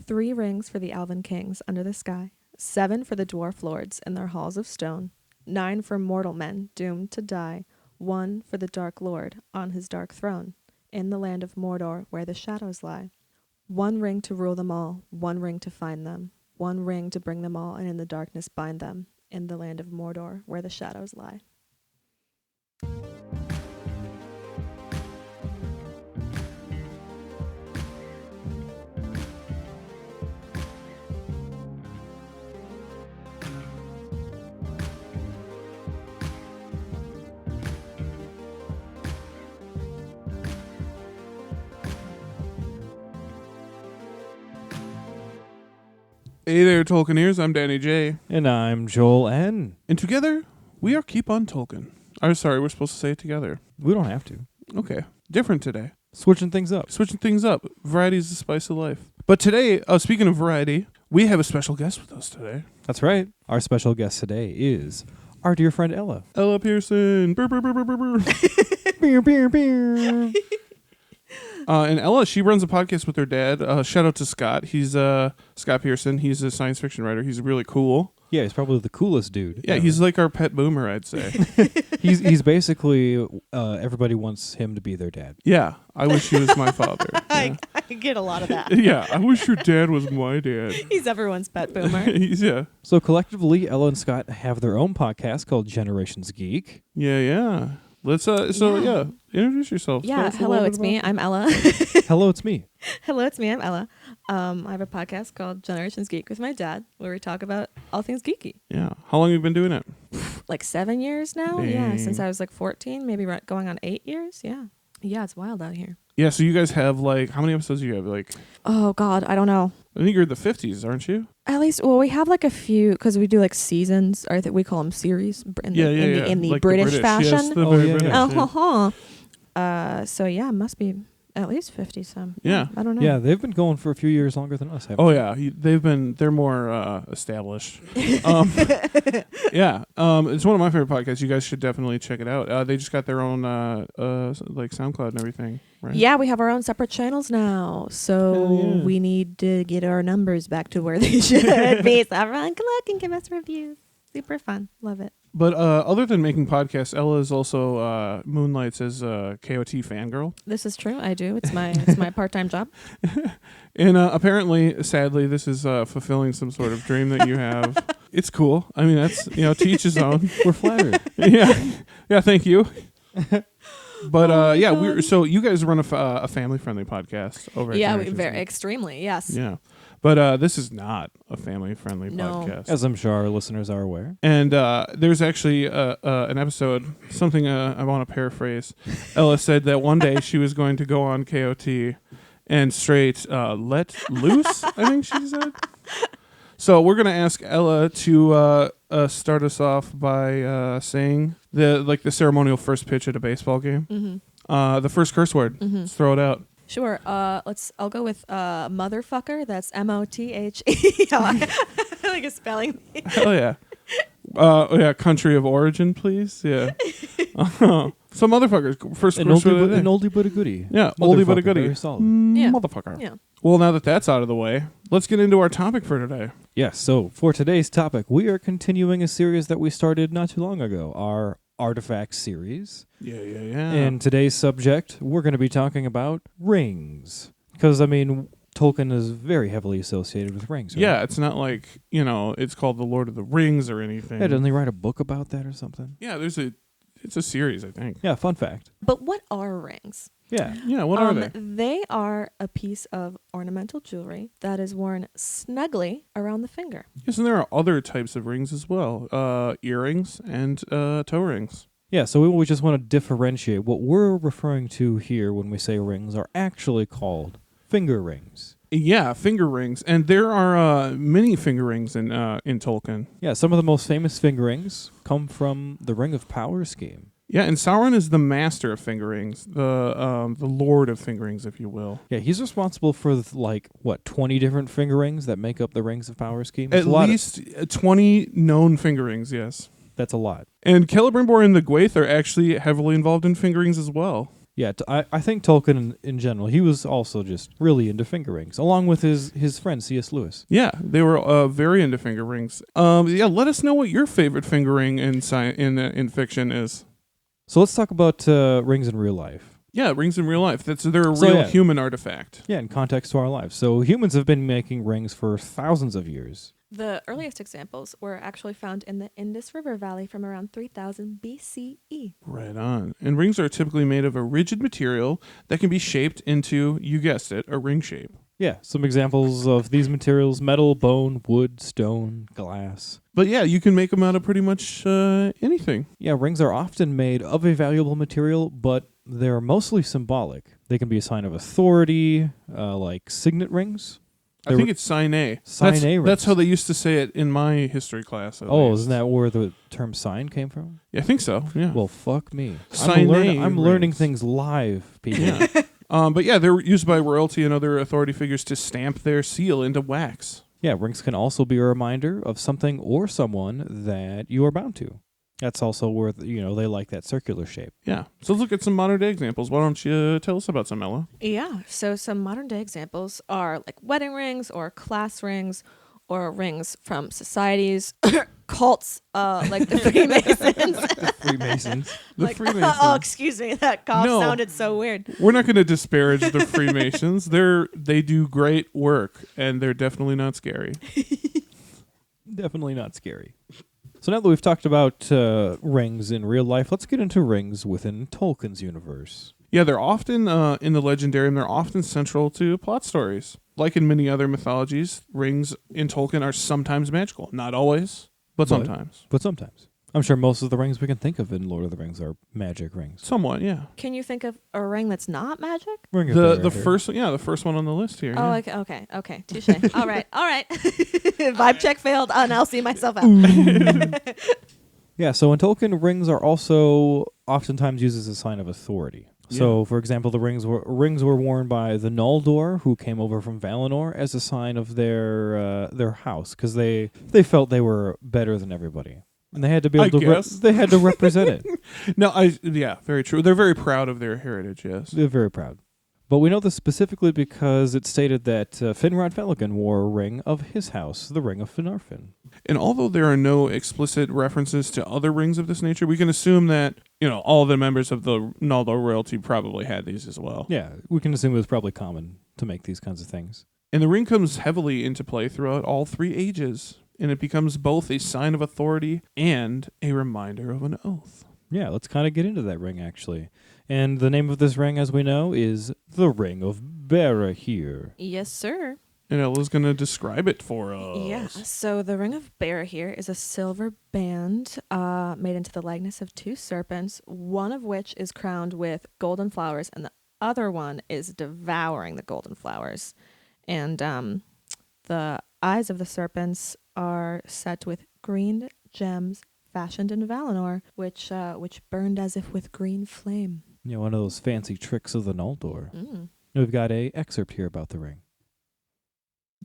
3 rings for the elven kings under the sky, 7 for the dwarf lords in their halls of stone, 9 for mortal men doomed to die, 1 for the dark lord on his dark throne, in the land of Mordor where the shadows lie. 1 ring to rule them all, 1 ring to find them, 1 ring to bring them all and in the darkness bind them, in the land of Mordor where the shadows lie. Hey there, Tolkieneers. I'm Danny J. And I'm Joel N. And together, we are Keep on Tolkien. We're supposed to say it together. We don't have to. Okay. Different today. Switching things up. Variety is the spice of life. But today, speaking of variety, we have a special guest with us today. That's right. Our special guest today is our dear friend Ella. Ella Pearson. Brr, brr, brr, brr, brr, brr. Beer, beer, beer. And Ella, she runs a podcast with her dad. Shout out to Scott. He's Scott Pearson. He's a science fiction writer. He's really cool. Yeah, he's probably the coolest dude. Yeah, he's like our pet boomer, I'd say. He's basically everybody wants him to be their dad. Yeah, I wish he was my father. I get a lot of that. Yeah, I wish your dad was my dad. He's everyone's pet boomer. Yeah. So collectively, Ella and Scott have their own podcast called Generations Geek. Yeah. Let's introduce yourself. Yeah, hello, it's me. I'm Ella. Hello, it's me. Hello, it's me. I'm Ella. I have a podcast called Generations Geek with my dad, where we talk about all things geeky. Yeah. How long have you been doing it? Like 7 years now. Dang. Yeah, since I was like 14, maybe going on 8 years. Yeah. Yeah, it's wild out here. Yeah, so you guys have how many episodes do you have? Oh God, I don't know. I think you're in the 50s, aren't you? At least, well, we have like a few because we do like seasons, or we call them series in the like British the fashion. Yes, the very British, So yeah, it must be at least 50 some. Yeah. I don't know. Yeah, they've been going for a few years longer than us. Oh yeah, they're more established. Yeah, it's one of my favorite podcasts. You guys should definitely check it out. They just got their own SoundCloud and everything, right? Yeah, we have our own separate channels now, so we need to get our numbers back to where they should be. So everyone can look and give us reviews. Super fun, love it. But other than making podcasts, Ella is also moonlights as a KOT fangirl. This is true. I do. It's my part-time job. And apparently, sadly, this is fulfilling some sort of dream that you have. It's cool. I mean, that's to each his own. We're flattered. Yeah. Thank you. But so you guys run a family-friendly podcast over at Generations Geek. Extremely, yes. Yeah. But this is not a family-friendly podcast. As I'm sure our listeners are aware. And there's actually an episode, something I want to paraphrase. Ella said that one day she was going to go on KOT and straight let loose, I think she said. So we're going to ask Ella to start us off by saying the ceremonial first pitch at a baseball game. Mm-hmm. The first curse word. Mm-hmm. Let's throw it out. Sure. I'll go with motherfucker. That's M-O-T-H-E. I like a spelling. Hell yeah. Country of origin, please. Yeah. So motherfuckers. First an curse word. An oldie but a goodie. Yeah, oldie but a goodie. Very solid. Motherfucker. Yeah. Well, now that that's out of the way, let's get into our topic for today. Yes. So for today's topic, we are continuing a series that we started not too long ago. Our Artifact series. Yeah. And today's subject, we're going to be talking about rings. Because, Tolkien is very heavily associated with rings. Right? Yeah, it's not like, it's called The Lord of the Rings or anything. Yeah, doesn't he write a book about that or something? Yeah, it's a series, I think. Yeah, fun fact. But what are rings? Yeah, what are they? They are a piece of ornamental jewelry that is worn snugly around the finger. Yes, and there are other types of rings as well. Earrings and toe rings. Yeah, so we just want to differentiate. What we're referring to here when we say rings are actually called finger rings. Yeah, finger rings. And there are many finger rings in Tolkien. Yeah, some of the most famous finger rings come from the Ring of Power scheme. Yeah, and Sauron is the master of finger rings, the lord of finger rings, if you will. Yeah, he's responsible for 20 different finger rings that make up the Rings of Power scheme. At least 20 known finger rings, yes. That's a lot. And Celebrimbor and the Gwaith are actually heavily involved in finger rings as well. Yeah, I think Tolkien in general, he was also just really into finger rings, along with his friend C.S. Lewis. Yeah, they were very into finger rings. Yeah, let us know what your favorite finger ring in fiction is. So let's talk about rings in real life. Yeah, rings in real life. They're a real human artifact. Yeah, in context to our lives. So humans have been making rings for thousands of years. The earliest examples were actually found in the Indus River Valley from around 3000 BCE. Right on. And rings are typically made of a rigid material that can be shaped into, you guessed it, a ring shape. Yeah, some examples of these materials: metal, bone, wood, stone, glass. But yeah, you can make them out of pretty much anything. Yeah, rings are often made of a valuable material, but they're mostly symbolic. They can be a sign of authority, like signet rings. I think it's sign-a. Sign-a That's rings. how they used to say it in my history class. Oh, isn't that where the term sign came from? Yeah, I think so, yeah. Well, fuck me. Sign-a I'm learning rings. things live, people. Yeah. But yeah, they're used by royalty and other authority figures to stamp their seal into wax. Yeah, rings can also be a reminder of something or someone that you are bound to. That's also where, they like that circular shape. Yeah. So let's look at some modern day examples. Why don't you tell us about some, Ella? Yeah, so some modern day examples are like wedding rings or class rings or rings from societies, cults, like the Freemasons. Freemasons. The Like, Freemasons. oh, excuse me, that cough No. sounded so weird. We're not going to disparage the Freemasons. They do great work, and they're definitely not scary. Definitely not scary. So now that we've talked about rings in real life, let's get into rings within Tolkien's universe. Yeah, they're often, in the Legendarium, they're often central to plot stories. Like in many other mythologies, rings in Tolkien are sometimes magical. Not always, but sometimes. But sometimes. I'm sure most of the rings we can think of in Lord of the Rings are magic rings. Somewhat, yeah. Can you think of a ring that's not magic? Ring of The Barahir. the first one on the list here. Oh, yeah. okay. Touche. All right. Vibe check failed. Oh, now I'll see myself out. Yeah, so in Tolkien, rings are also oftentimes used as a sign of authority. Yeah. So, for example, the rings were worn by the Noldor, who came over from Valinor, as a sign of their house, because they felt they were better than everybody, and they had to be able they had to represent it. No, very true. They're very proud of their heritage. Yes, They're very proud. But we know this specifically because it stated that Finrod Felagund wore a ring of his house, the Ring of Finarfin. and although there are no explicit references to other rings of this nature, we can assume that all the members of the Noldor royalty probably had these as well. Yeah, we can assume it was probably common to make these kinds of things. And the ring comes heavily into play throughout all three ages, and it becomes both a sign of authority and a reminder of an oath. Yeah, let's kind of get into that ring, actually. And the name of this ring, as we know, is the Ring of Barahir. Yes, sir. And Ella's going to describe it for us. Yeah, so the Ring of Barahir is a silver band made into the likeness of two serpents, one of which is crowned with golden flowers, and the other one is devouring the golden flowers. And the eyes of the serpents are set with green gems fashioned in Valinor, which burned as if with green flame. Yeah, one of those fancy tricks of the Noldor. Mm. We've got a excerpt here about the ring.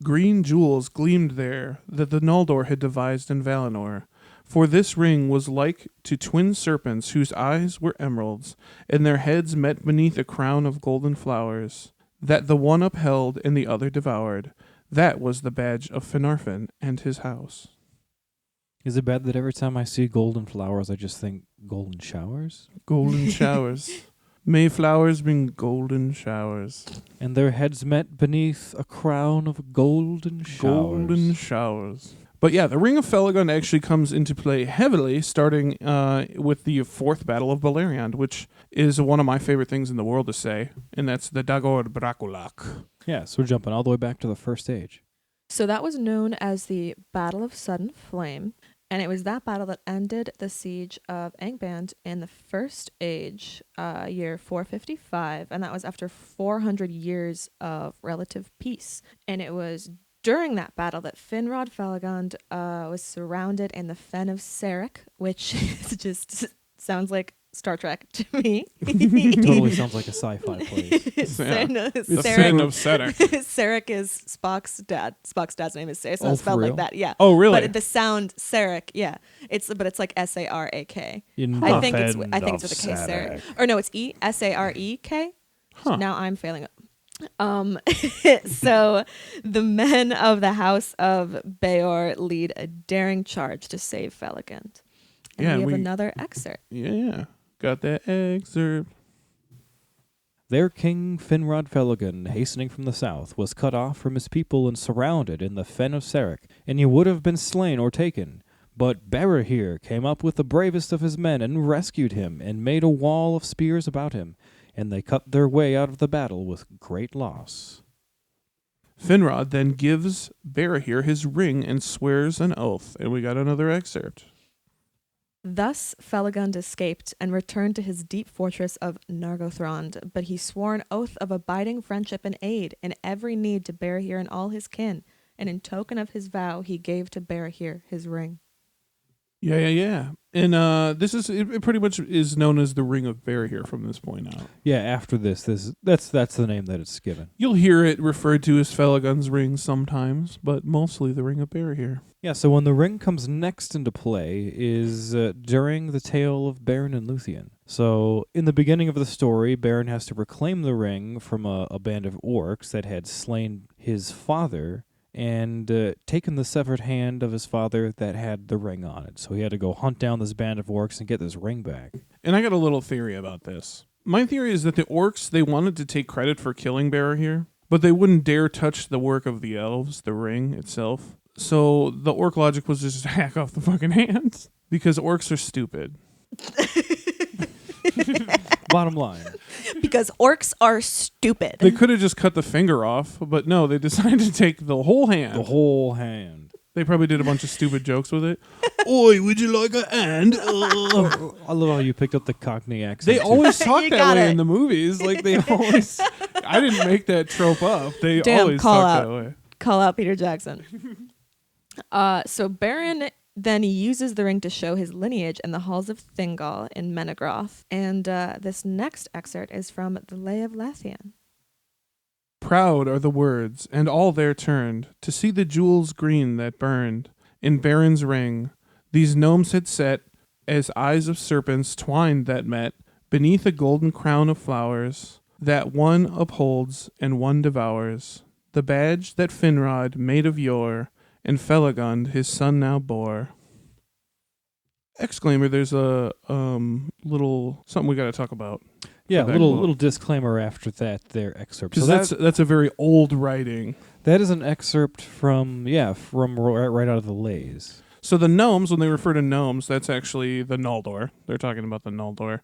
Green jewels gleamed there that the Noldor had devised in Valinor. For this ring was like to twin serpents whose eyes were emeralds, and their heads met beneath a crown of golden flowers, that the one upheld and the other devoured. That was the badge of Finarfin and his house. Is it bad that every time I see golden flowers, I just think golden showers? Golden showers. May flowers bring golden showers. And their heads met beneath a crown of golden showers. Golden showers. But yeah, the Ring of Felagund actually comes into play heavily, starting with the fourth Battle of Beleriand, which is one of my favorite things in the world to say, and that's the Dagor Braculak. Yeah, so we're jumping all the way back to the first age. So that was known as the Battle of Sudden Flame, and it was that battle that ended the siege of Angband in the First Age, year 455, and that was after 400 years of relative peace. And it was during that battle that Finrod Felagund was surrounded in the Fen of Sarek, which just sounds like Star Trek to me. Totally sounds like a sci-fi place. The Sin of Sarek. Sarek is Spock's dad. Spock's dad's name is Sarek. It's Oh, not for spelled real? like that. Yeah. Oh, really? But the sound Sarek, yeah. It's like Sarek. In I the think it's Fen with a of K, Sarek. Sarek. Or no, it's Sarek. Huh. Now I'm failing it. So the men of the House of Beor lead a daring charge to save Felagund. And Yeah, we have we- another excerpt. Yeah. Got that excerpt. Their king Finrod Felagund, hastening from the south, was cut off from his people and surrounded in the fen of Sarek, and he would have been slain or taken. But Barahir came up with the bravest of his men and rescued him, and made a wall of spears about him, and they cut their way out of the battle with great loss. Finrod then gives Barahir his ring and swears an oath. And we got another excerpt. Thus Felagund escaped and returned to his deep fortress of Nargothrond, but he swore an oath of abiding friendship and aid in every need to Barahir and all his kin, and in token of his vow he gave to Barahir his ring. Yeah. And this is it pretty much is known as the Ring of Barahir from this point out. Yeah, after that's the name that it's given. You'll hear it referred to as Felagund's ring sometimes, but mostly the Ring of Barahir. Yeah, so when the ring comes next into play is during the tale of Beren and Luthien. So in the beginning of the story, Beren has to reclaim the ring from a band of orcs that had slain his father and taken the severed hand of his father that had the ring on it. So he had to go hunt down this band of orcs and get this ring back. And I got a little theory about this. My theory is that the orcs, they wanted to take credit for killing Barahir, but they wouldn't dare touch the work of the elves, the ring itself. So the orc logic was just hack off the fucking hands because orcs are stupid. Bottom line. Because orcs are stupid. They could have just cut the finger off, but no, they decided to take the whole hand. The whole hand. They probably did a bunch of stupid jokes with it. Oi, would you like a hand? I love how you picked up the Cockney accent. They too. always talk You that got way it. in the movies. Like they always. I didn't make that trope up. They Damn, always call talk out. that way. Call out Peter Jackson. So Beren then uses the ring to show his lineage in the halls of Thingol in Menegroth. And this next excerpt is from The Lay of Lathian. Proud are the words, and all there turned to see the jewels green that burned in Beren's ring. These gnomes had set as eyes of serpents twined that met beneath a golden crown of flowers, that one upholds and one devours. The badge that Finrod made of yore, and Felagund his son now bore. Exclaimer, there's a little something we got to talk about. Yeah, for that little quote. little disclaimer after that there excerpt. Because that's a very old writing. that is an excerpt from right out of the Lays. So the gnomes, when they refer to gnomes, that's actually the Noldor. They're talking about the Noldor.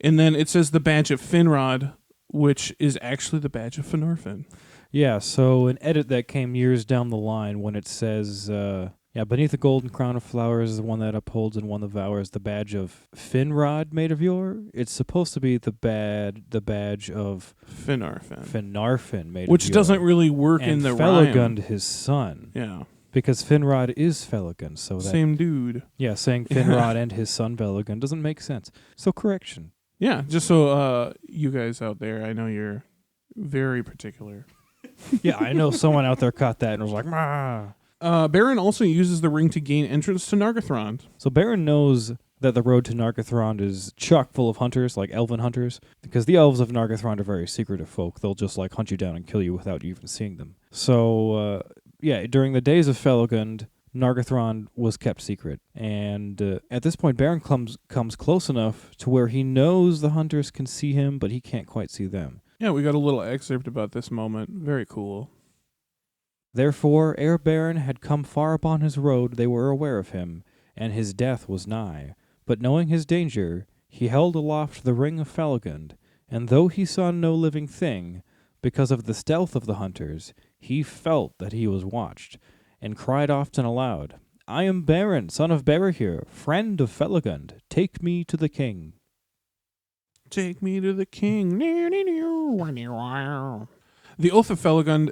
And then it says the badge of Finrod, which is actually the badge of Finarfin. Yeah, so an edit that came years down the line when it says, beneath the golden crown of flowers is the one that upholds and one that devours, the badge of Finrod made of yore. It's supposed to be the badge of Finarfin. Finarfin made Which of yore. doesn't really work and in the Felagund, rhyme. his son. Yeah. Because Finrod is Felagund, so that Same dude. yeah, saying Finrod and his son Felagund doesn't make sense. So correction. Yeah, just so you guys out there, I know you're very particular. Yeah, I know someone out there caught that and was like, "Mah." Beren also uses the ring to gain entrance to Nargothrond. So Beren knows that the road to Nargothrond is chock full of hunters, like elven hunters, because the elves of Nargothrond are very secretive folk. They'll just like hunt you down and kill you without you even seeing them. So during the days of Felagund, Nargothrond was kept secret, and at this point, Beren comes close enough to where he knows the hunters can see him, but he can't quite see them. Yeah, we got a little excerpt about this moment. Very cool. Therefore, ere Beren had come far upon his road, they were aware of him, and his death was nigh. But knowing his danger, he held aloft the ring of Felagund, and though he saw no living thing, because of the stealth of the hunters, he felt that he was watched, and cried often aloud, I am Beren, son of Barahir, friend of Felagund. Take me to the king. Take me to the king. The Oath of Felagund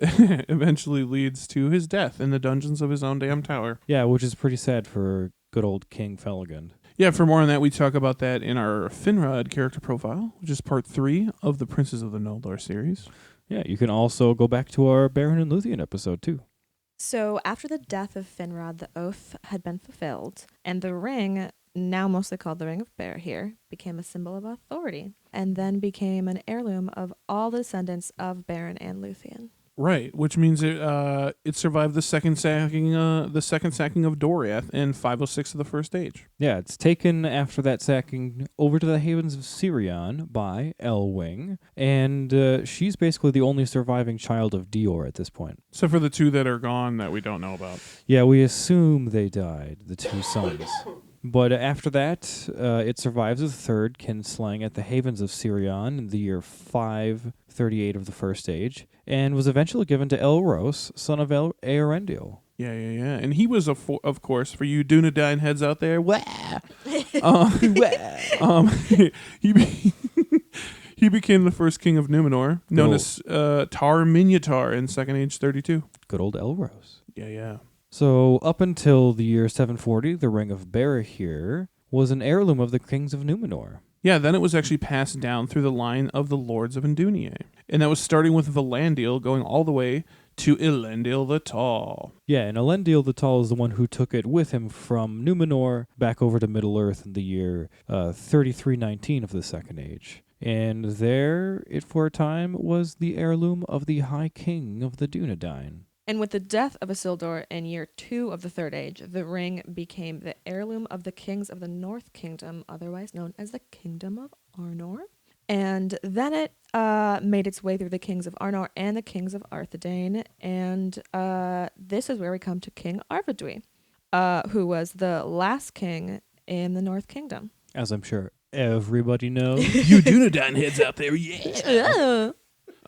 eventually leads to his death in the dungeons of his own damn tower. Yeah, which is pretty sad for good old King Felagund. Yeah, for more on that, we talk about that in our Finrod character profile, which is part 3 of the Princes of the Noldor series. Yeah, you can also go back to our Baron and Luthien episode, too. So after the death of Finrod, the oath had been fulfilled, and the ring, now mostly called the Ring of Barahir, became a symbol of authority, and then became an heirloom of all the descendants of Baron and Luthien. Right, which means it survived the second sacking of Doriath in 506 of the First Age. Yeah, it's taken after that sacking over to the Havens of Sirion by Elwing, and she's basically the only surviving child of Dior at this point. So for the 2 that are gone that we don't know about. Yeah, we assume they died, the 2 sons. But after that, it survives as a third kinslaying at the Havens of Sirion in the year 538 of the First Age, and was eventually given to Elros, son of Earendil. Yeah. And he was, of course, for you Dunedain heads out there, he became the first king of Numenor, known as Tar Miniatar in Second Age 32. Good old Elros. Yeah. So up until the year 740, the Ring of Barahir was an heirloom of the kings of Numenor. Yeah, then it was actually passed down through the line of the Lords of Endunier. And that was starting with Valandil, going all the way to Elendil the Tall. Yeah, and Elendil the Tall is the one who took it with him from Numenor back over to Middle-earth in the year 3319 of the Second Age. And there, it for a time was the heirloom of the High King of the Dunedain. And with the death of Isildur in year 2 of the Third Age, the ring became the heirloom of the kings of the North Kingdom, otherwise known as the Kingdom of Arnor. And then it made its way through the kings of Arnor and the kings of Arthedain. And this is where we come to King Arvedui, who was the last king in the North Kingdom. As I'm sure everybody knows. You Dunedain heads out there, yeah!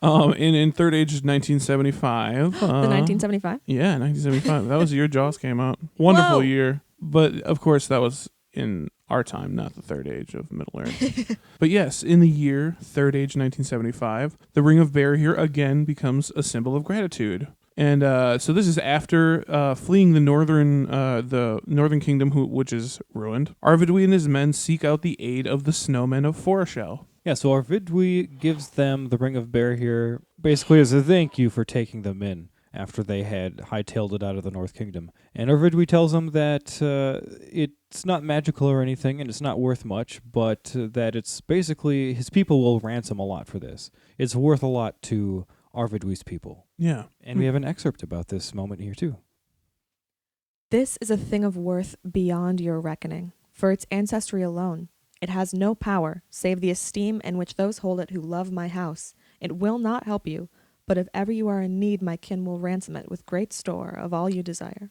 In Third Age is 1975. The 1975? Yeah, 1975. That was the year Jaws came out. Wonderful year. But, of course, that was in our time, not the Third Age of Middle-earth. But yes, in the year Third Age 1975, the Ring of Barahir again becomes a symbol of gratitude. And so this is after fleeing the northern kingdom, which is ruined. Arvedui and his men seek out the aid of the snowmen of Foreshell. Yeah, so Arvedui gives them the Ring of Barahir basically as a thank you for taking them in after they had hightailed it out of the North Kingdom. And Arvedui tells them that it's not magical or anything, and it's not worth much, but that it's basically his people will ransom a lot for this. It's worth a lot to Arvedui's people. Yeah. And we have an excerpt about this moment here, too. This is a thing of worth beyond your reckoning, for its ancestry alone. It has no power, save the esteem in which those hold it who love my house. It will not help you, but if ever you are in need, my kin will ransom it with great store of all you desire.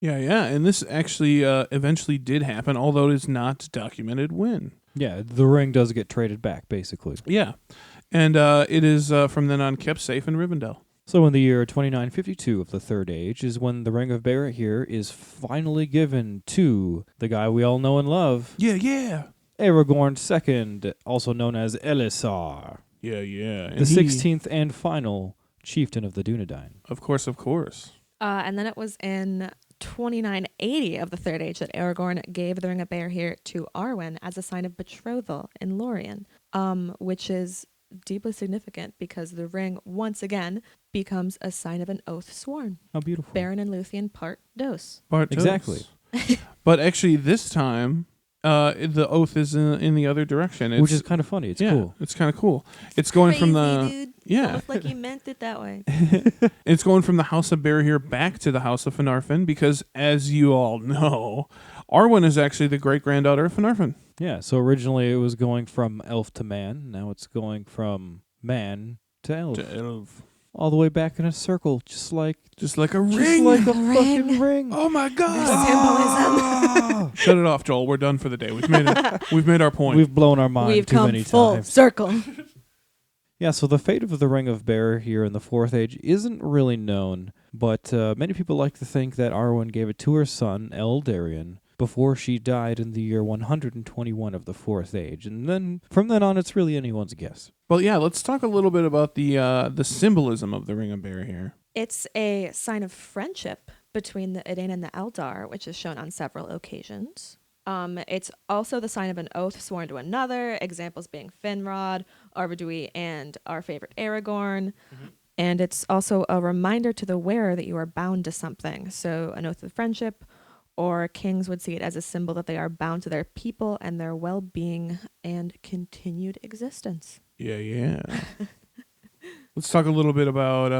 Yeah, and this actually eventually did happen, although it is not documented when. Yeah, the ring does get traded back, basically. Yeah, and it is from then on kept safe in Rivendell. So in the year 2952 of the Third Age is when the Ring of Barahir is finally given to the guy we all know and love. Yeah. Aragorn II, also known as Elisar. Yeah. And the 16th and final chieftain of the Dunedain. Of course. And then it was in 2980 of the Third Age that Aragorn gave the Ring of Barahir to Arwen as a sign of betrothal in Lorien, which is deeply significant because the ring once again becomes a sign of an oath sworn. How beautiful. Baron and Luthien part dos. Exactly. But actually this time the oath is in the other direction. Which is kind of funny. It's cool. It's kind of cool. It's going from the... Dude. Yeah. Almost like you meant it that way. It's going from the House of Barahir back to the House of Finarfin because, as you all know, Arwen is actually the great-granddaughter of Finarfin. Yeah, so originally it was going from elf to man. Now it's going from man to elf. All the way back in a circle, just like a ring. Just like a fucking ring. Oh my God! Shut it off, Joel. We're done for the day. We've made it. We've made our point. We've blown our mind too many times. We've come full circle. Yeah, so the fate of the Ring of Barahir in the Fourth Age isn't really known, but many people like to think that Arwen gave it to her son, Eldarion, before she died in the year 121 of the Fourth Age. And then, from then on, it's really anyone's guess. Well, yeah, let's talk a little bit about the symbolism of the Ring of Barahir. It's a sign of friendship between the Edain and the Eldar, which is shown on several occasions. It's also the sign of an oath sworn to another, examples being Finrod, Arvedui, and our favorite Aragorn. Mm-hmm. And it's also a reminder to the wearer that you are bound to something. So an oath of friendship, or kings would see it as a symbol that they are bound to their people and their well-being and continued existence. Yeah. Let's talk a little bit about,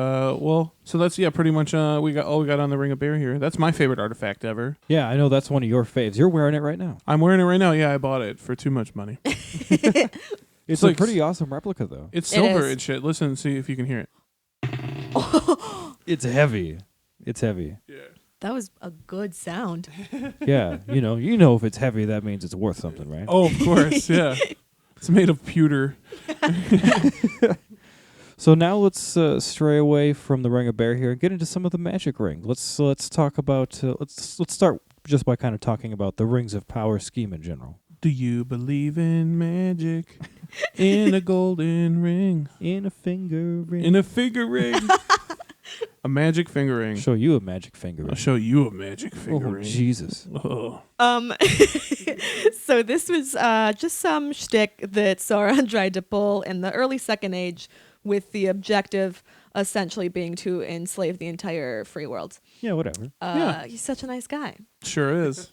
so that's, pretty much we got on the Ring of Bear here. That's my favorite artifact ever. Yeah, I know that's one of your faves. You're wearing it right now. I'm wearing it right now. Yeah, I bought it for too much money. It's a pretty awesome replica, though. It's silver and shit. Listen, see if you can hear it. It's heavy. Yeah. That was a good sound. Yeah, you know if it's heavy, that means it's worth something, right? Oh, of course, yeah. It's made of pewter. So now let's stray away from the Ring of Bear here and get into some of the magic rings. Let's talk about let's start just by kind of talking about the Rings of Power scheme in general. Do you believe in magic? In a golden ring, in a finger ring, in a finger ring, a magic finger ring. Show you a magic finger ring. I'll show you a magic finger ring. Jesus. Oh. So this was just some shtick that Sauron tried to pull in the early Second Age, with the objective essentially being to enslave the entire free world. Yeah, whatever. He's such a nice guy. Sure is.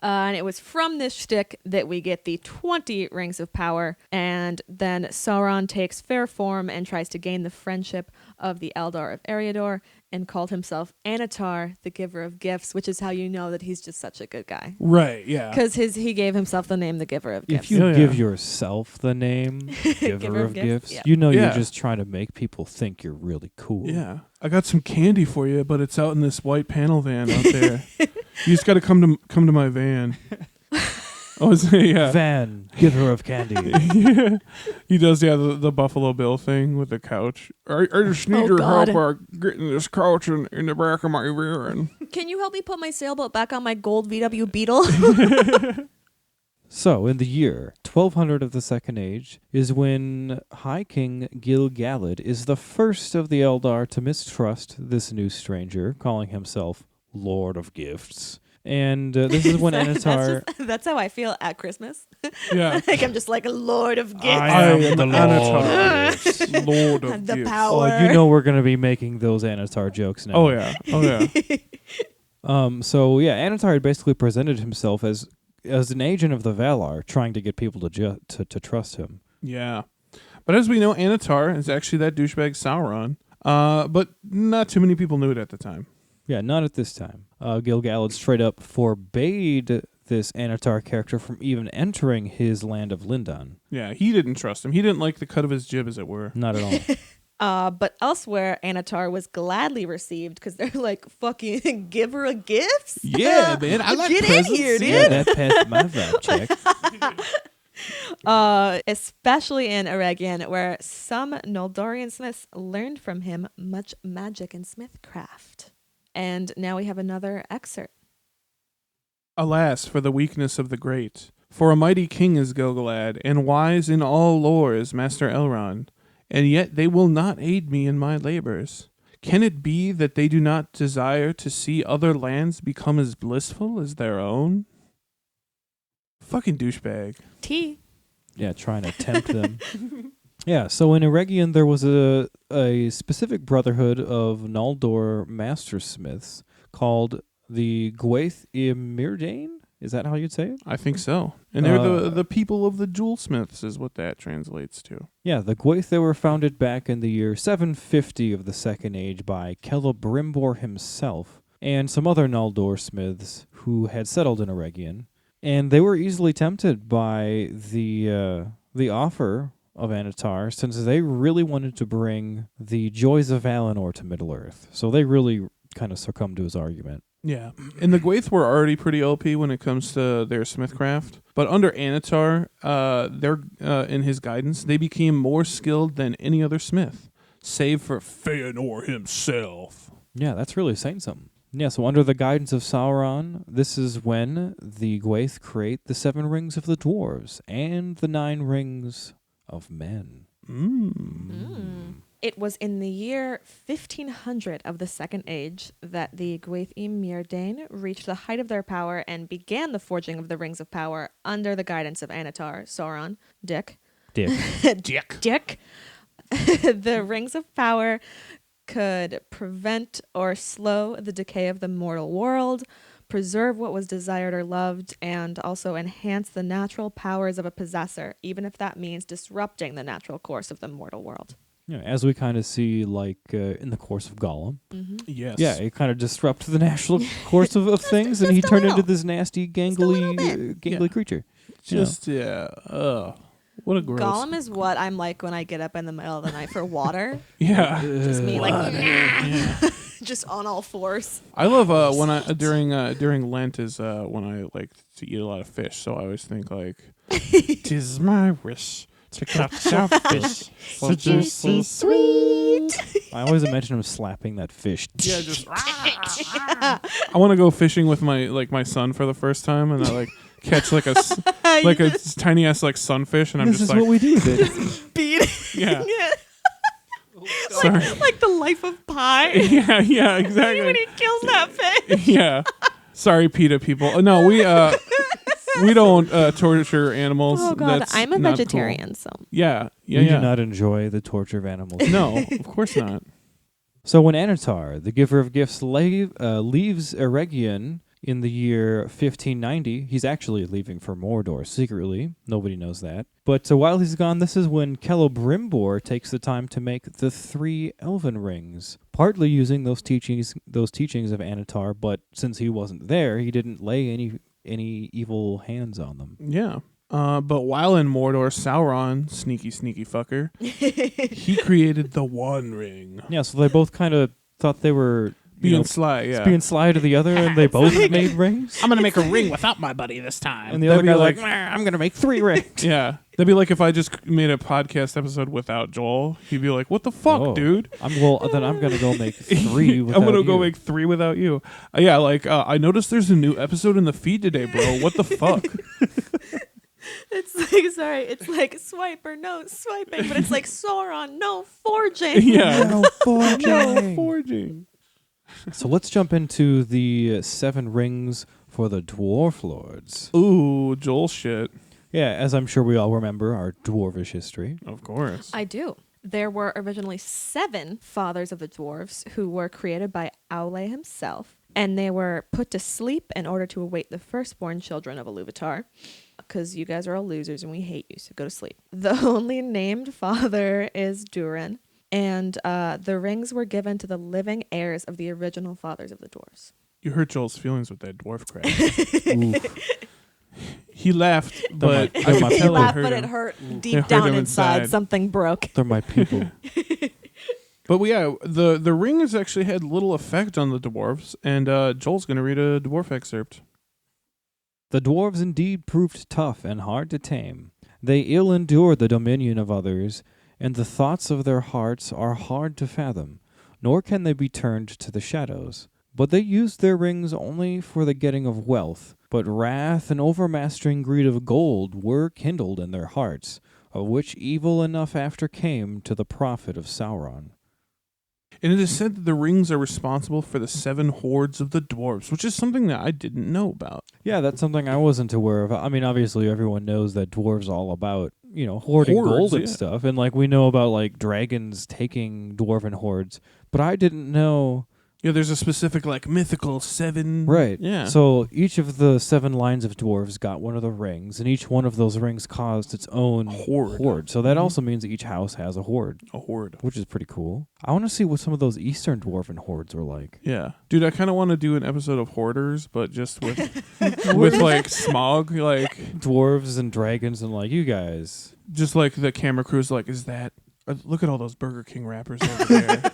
And it was from this shtick that we get the 20 Rings of Power, and then Sauron takes fair form and tries to gain the friendship of the Eldar of Eriador, and called himself Anatar, the Giver of Gifts, which is how you know that he's just such a good guy. Right, yeah. Because he gave himself the name the Giver of Gifts. If you give yourself the name Giver of Gifts, yeah. You're just trying to make people think you're really cool. Yeah. I got some candy for you, but it's out in this white panel van out there. You just got to come to my van. Van, giver of candy. Yeah. He does, the Buffalo Bill thing with the couch. I just need your help getting this couch in the back of my van. Can you help me put my sailboat back on my gold VW Beetle? So, in the year 1200 of the Second Age is when High King Gil-galad is the first of the Eldar to mistrust this new stranger, calling himself Lord of Gifts. And this is when Anatar... That's how I feel at Christmas. Yeah. Like I'm just like a Lord of Gifts. I am the Anatar. Lord of the Gifts. power. Oh, you know we're going to be making those Anatar jokes now. Oh, yeah. Anatar had basically presented himself as an agent of the Valar, trying to get people to trust him. Yeah. But as we know, Anatar is actually that douchebag Sauron. But not too many people knew it at the time. Yeah, not at this time. Gil-galad straight up forbade this Anatar character from even entering his land of Lindan. Yeah, he didn't trust him. He didn't like the cut of his jib, as it were. Not at all. But elsewhere, Anatar was gladly received because they're like, fucking giver of gifts? Yeah, man. I like Get presents. in here, dude. Yeah, that passed my vibe check. Especially in Eregion, where some Noldorian smiths learned from him much magic and smithcraft. And now we have another excerpt. Alas, for the weakness of the great. For a mighty king is Gil-galad, and wise in all lore is Master Elrond, and yet they will not aid me in my labors. Can it be that they do not desire to see other lands become as blissful as their own? Fucking douchebag. T. Yeah, trying to tempt them. Yeah, so in Eregion there was a specific brotherhood of Noldor mastersmiths called the Gwaith y Myrdain? Is that how you'd say it? I think so. And they're the people of the jewelsmiths is what that translates to. Yeah, the Gwaith, they were founded back in the year 750 of the Second Age by Celebrimbor himself and some other Noldor smiths who had settled in Eregion. And they were easily tempted by the offer of Anatar, since they really wanted to bring the joys of Valinor to Middle-earth. So they really kind of succumbed to his argument. Yeah. And the Gwaith were already pretty OP when it comes to their smithcraft. But under Anatar, in his guidance, they became more skilled than any other smith, save for Feanor himself. Yeah, that's really saying something. Yeah, so under the guidance of Sauron, this is when the Gwaith create the 7 rings of the dwarves and the 9 rings of men. It was in the year 1500 of the Second Age that the Gwaith-i Myrdain reached the height of their power and began the forging of the Rings of Power under the guidance of Annatar, Sauron, Dick. The Rings of Power could prevent or slow the decay of the mortal world, preserve what was desired or loved, and also enhance the natural powers of a possessor, even if that means disrupting the natural course of the mortal world. Yeah, as we kind of see, like, in the course of Gollum. Mm-hmm. Yes. Yeah, it kind of disrupted the natural course of things, and he turned into this nasty, gangly creature. Just, what a gross. Gollum is what I'm like when I get up in the middle of the night for water. Yeah. Just me, just on all fours. I love when I during Lent is when I like to eat a lot of fish. So I always think like, "'Tis my wish to catch a fish, so juicy, sweet." I always imagine him slapping that fish. Yeah, just. I want to go fishing with my son for the first time, and I like catch like a tiny ass like sunfish, and I'm this just is like, what we do. Just beat. Yeah. Sorry. Like the Life of Pi. Yeah, exactly. When he kills that fish. Yeah. Sorry, PETA people. No, we don't torture animals. Oh God, That's I'm a not vegetarian, cool. so Yeah. we do not enjoy the torture of animals. No, of course not. So when Annatar, the giver of gifts, leaves Eregion in the year 1590, he's actually leaving for Mordor secretly. Nobody knows that. But while he's gone, this is when Celebrimbor takes the time to make the 3 Elven Rings, partly using those teachings of Annatar. But since he wasn't there, he didn't lay any evil hands on them. Yeah. But while in Mordor, Sauron, sneaky fucker, he created the One Ring. Yeah, so they both kind of thought they were Being sly, yeah. being sly to the other, and they both made rings. I'm going to make a ring without my buddy this time. And the other guy's like, I'm going to make 3 rings. Yeah. That'd be like if I just made a podcast episode without Joel. He'd be like, what the fuck, dude? Then I'm going to go make 3 without I'm going to you. go make 3 without you. I noticed there's a new episode in the feed today, bro. What the fuck? it's like swiper, no swiping, but it's like Sauron, no forging. Yeah. No forging. No forging. So let's jump into the 7 rings for the Dwarf Lords. Ooh, Joel shit. Yeah, as I'm sure we all remember our dwarvish history. Of course. I do. There were originally 7 fathers of the dwarves who were created by Aule himself, and they were put to sleep in order to await the firstborn children of Iluvatar, because you guys are all losers and we hate you, so go to sleep. The only named father is Durin, and the rings were given to the living heirs of the original fathers of the dwarves. You hurt Joel's feelings with that dwarf crap. He laughed, but I could He tell laughed, it hurt but him. it hurt It deep hurt down him inside. inside. Something broke. They're my people. But the ring has actually had little effect on the dwarves, and Joel's going to read a dwarf excerpt. The dwarves indeed proved tough and hard to tame. They ill endure the dominion of others, and the thoughts of their hearts are hard to fathom, nor can they be turned to the shadows. But they used their rings only for the getting of wealth, but wrath and overmastering greed of gold were kindled in their hearts, of which evil enough after came to the profit of Sauron. And it is said that the rings are responsible for the 7 hordes of the dwarves, which is something that I didn't know about. Yeah, that's something I wasn't aware of. I mean, obviously everyone knows that dwarves are all about, hoarding Hordes, gold and yeah. stuff. And we know about dragons taking dwarven hordes. But I didn't know. Yeah, there's a specific mythical 7. Right. Yeah. So each of the 7 lines of dwarves got one of the rings, and each one of those rings caused its own horde. So that also means each house has a horde. A horde. Which is pretty cool. I want to see what some of those Eastern dwarven hordes were like. Yeah. Dude, I kind of want to do an episode of Hoarders, but just with with Smog, dwarves and dragons and you guys. Just the camera crew's is that look at all those Burger King wrappers over there.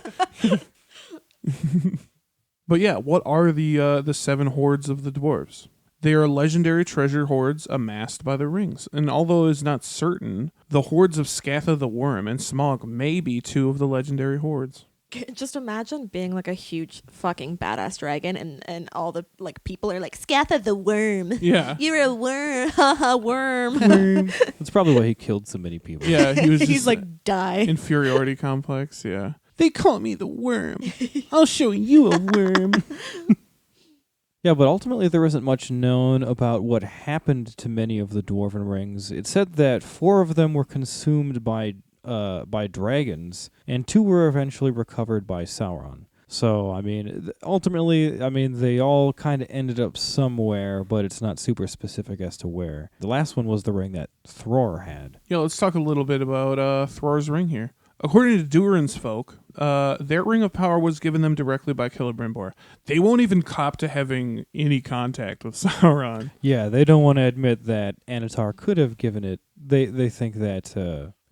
But yeah, what are the 7 hordes of the dwarves? They are legendary treasure hoards amassed by the rings, and although it is not certain, the hordes of Scatha the Worm and Smog may be 2 of the legendary hordes. Just imagine being like a huge fucking badass dragon and all the like people are like, Scatha the worm. Yeah. You're a worm. Haha, worm. That's probably why he killed so many people. Yeah, he was just He's like, die. inferiority complex, yeah. They call me the worm. I'll show you a worm. Yeah, but ultimately there isn't much known about what happened to many of the dwarven rings. It said that 4 of them were consumed by dragons, and 2 were eventually recovered by Sauron. So, I mean, ultimately, they all kind of ended up somewhere, but it's not super specific as to where. The last one was the ring that Thror had. Yeah, let's talk a little bit about Thror's ring here. According to Durin's folk, their ring of power was given them directly by Celebrimbor. They won't even cop to having any contact with Sauron. Yeah, they don't want to admit that Anatar could have given it. They think that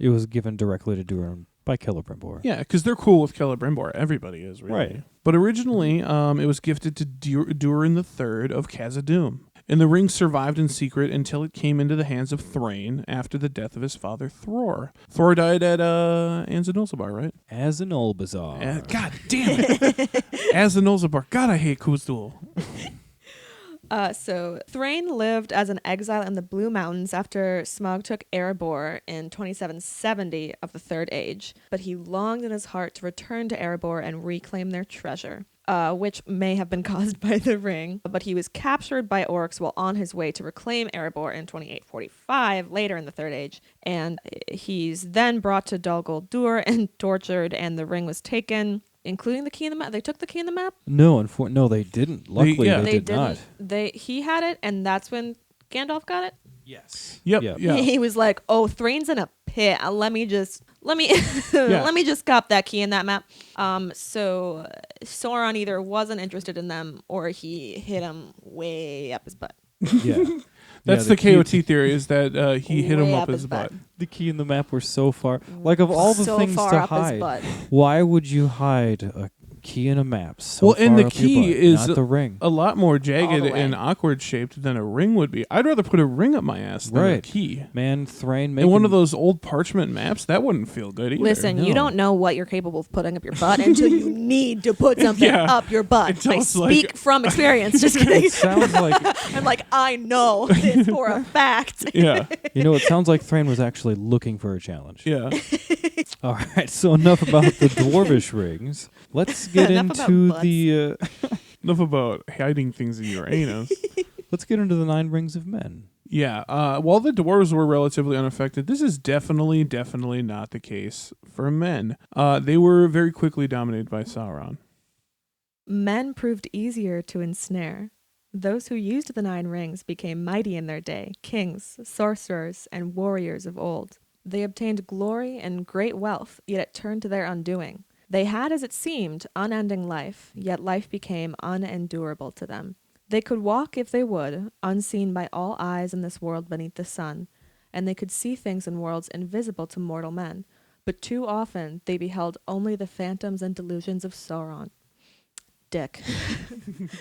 it was given directly to Durin by Celebrimbor. Yeah, because they're cool with Celebrimbor. Everybody is, really. Right. But originally, it was gifted to Durin III of Khazad-dûm. And the ring survived in secret until it came into the hands of Thrain after the death of his father, Thror. Thror died at Azanulzabar, right? Azanulbazar. God damn it. Azanulzabar. God, I hate Khuzdul. So Thrain lived as an exile in the Blue Mountains after Smaug took Erebor in 2770 of the Third Age, but he longed in his heart to return to Erebor and reclaim their treasure. Which may have been caused by the ring, but he was captured by orcs while on his way to reclaim Erebor in 2845, later in the Third Age, and he's then brought to Dol Guldur and tortured, and the ring was taken, including the key in the map. They took the key in the map? No, they didn't. Luckily, they did not. He had it, and that's when Gandalf got it? Yes. Yep. Yeah. He was like, "Oh, Thrain's in a pit. Let me just cop that key in that map." So Sauron either wasn't interested in them or he hit him way up his butt. Yeah. That's the KOT theory, is that he hit him up his butt. The key and the map were so far. Like, of all the so things far to up his hide, butt. why would you hide a key and a map so far and the up key your butt, is not the ring? a lot more jagged way. and awkward shaped than a ring would be. I'd rather put a ring up my ass than a key. Man, Thrain And one of those old parchment maps, that wouldn't feel good either. Listen, you don't know what you're capable of putting up your butt until you need to put something up your butt. I speak from experience. Just kidding. It sounds like I'm like, I know this for a fact. Yeah. it sounds like Thrain was actually looking for a challenge. Yeah. All right, so enough about the dwarvish rings. Let's get into Enough about hiding things in your anus. Let's get into the 9 rings of men. Yeah. While the dwarves were relatively unaffected, this is definitely not the case for men. They were very quickly dominated by Sauron. Men proved easier to ensnare. Those who used the 9 rings became mighty in their day, kings, sorcerers, and warriors of old. They obtained glory and great wealth, yet it turned to their undoing. They had, as it seemed, unending life, yet life became unendurable to them. They could walk if they would, unseen by all eyes in this world beneath the sun, and they could see things in worlds invisible to mortal men, but too often they beheld only the phantoms and delusions of Sauron. Dick.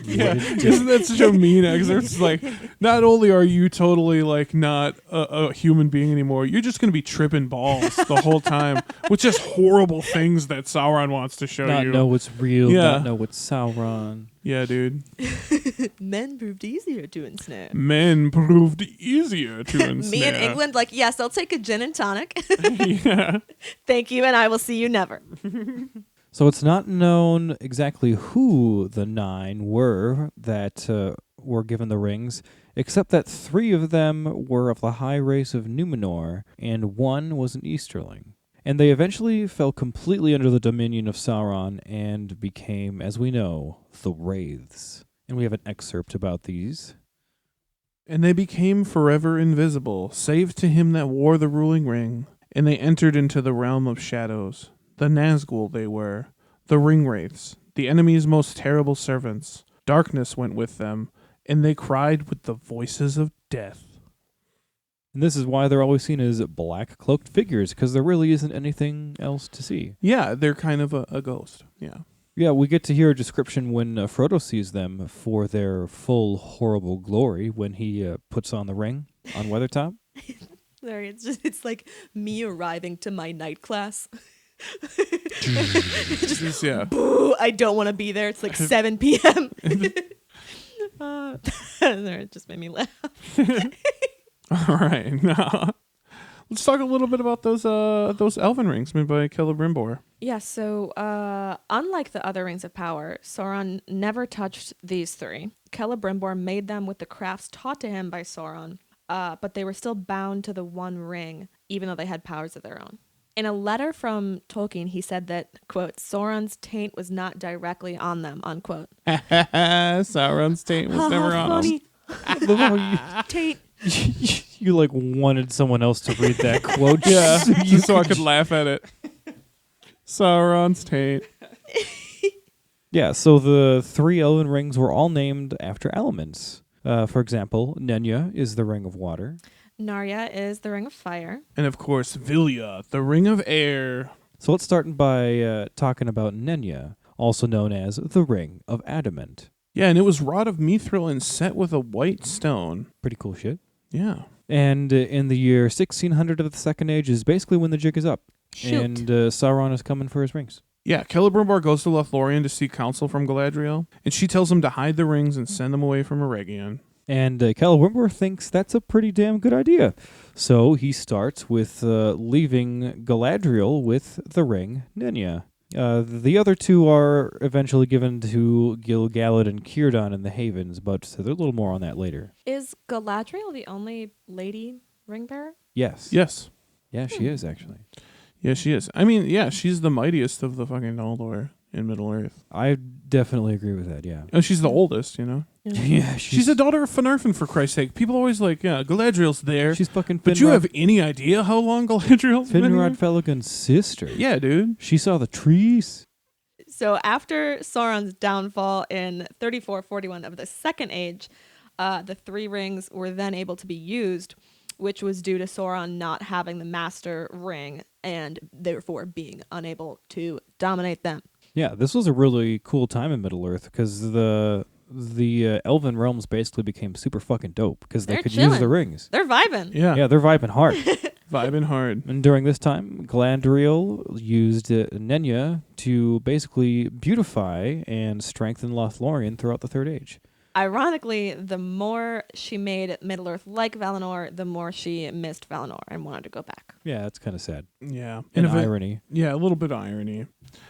Yeah, isn't that such a mean excerpt? It's like, not only are you totally like not a human being anymore, you're just going to be tripping balls the whole time with just horrible things that Sauron wants to show you. Not know what's real, not know what's Sauron. Yeah, dude. Men proved easier to ensnare. Men proved easier to ensnare. Me in England, like, yes, I'll take a gin and tonic. Yeah. Thank you, and I will see you never. So it's not known exactly who the 9 were that were given the rings, except that 3 of them were of the high race of Numenor, and 1 was an Easterling. And they eventually fell completely under the dominion of Sauron and became, as we know, the Wraiths. And we have an excerpt about these. And they became forever invisible, save to him that wore the ruling ring. And they entered into the realm of shadows. The Nazgul they were, the Ringwraiths, the enemy's most terrible servants. Darkness went with them, and they cried with the voices of death. And this is why they're always seen as black cloaked figures, because there really isn't anything else to see. Yeah, they're kind of a ghost. Yeah. Yeah, we get to hear a description when Frodo sees them for their full horrible glory when he puts on the ring on Weathertop. Sorry, it's like me arriving to my night class. Just, Yeah. boo, I don't want to be there. It's like 7 p.m. It just made me laugh. All right. Now, let's talk a little bit about those elven rings made by Celebrimbor. Yeah, so unlike the other rings of power, Sauron never touched these 3. Celebrimbor made them with the crafts taught to him by Sauron, but they were still bound to the one ring, even though they had powers of their own. In a letter from Tolkien, he said that, quote, Sauron's taint was not directly on them, unquote. Sauron's taint was never on him. Taint. You like wanted someone else to read that quote. Yeah, just so I could laugh at it. Sauron's taint. Yeah, so the 3 elven rings were all named after elements. For example, Nenya is the ring of water. Narya is the ring of fire. And of course, Vilya, the ring of air. So let's start by talking about Nenya, also known as the ring of adamant. Yeah, and it was wrought of mithril and set with a white stone. Pretty cool shit. Yeah. And in the year 1600 of the Second Age is basically when the jig is up. Shoot. And Sauron is coming for his rings. Yeah, Celebrimbor goes to Lothlorien to seek counsel from Galadriel, and she tells him to hide the rings and send them away from Eregion. And Celebrimbor thinks that's a pretty damn good idea. So he starts with leaving Galadriel with the ring Nenya. The other 2 are eventually given to Gil-galad and Círdan in the Havens, but there's a little more on that later. Is Galadriel the only lady ring bearer? Yes. Yes. Yeah, she is, actually. Yeah, she is. I mean, yeah, she's the mightiest of the fucking Noldor in Middle-earth. I definitely agree with that, yeah. And she's the oldest, you know? Yeah, She's a daughter of Finarfin, for Christ's sake. People always like, yeah, Galadriel's there. She's fucking But you have any idea how long Galadriel's been here? Finrod Felagund's sister. Yeah, dude. She saw the trees. So after Sauron's downfall in 3441 of the Second Age, the 3 rings were then able to be used, which was due to Sauron not having the Master Ring and therefore being unable to dominate them. Yeah, this was a really cool time in Middle-earth because the Elven realms basically became super fucking dope because they They're could chilling. use the rings. They're vibing. Yeah, they're vibing hard. Vibing hard. And during this time, Galadriel used Nenya to basically beautify and strengthen Lothlorien throughout the Third Age. Ironically, the more she made Middle-earth like Valinor, the more she missed Valinor and wanted to go back. Yeah, that's kind of sad. Yeah. And irony. Yeah, a little bit of irony.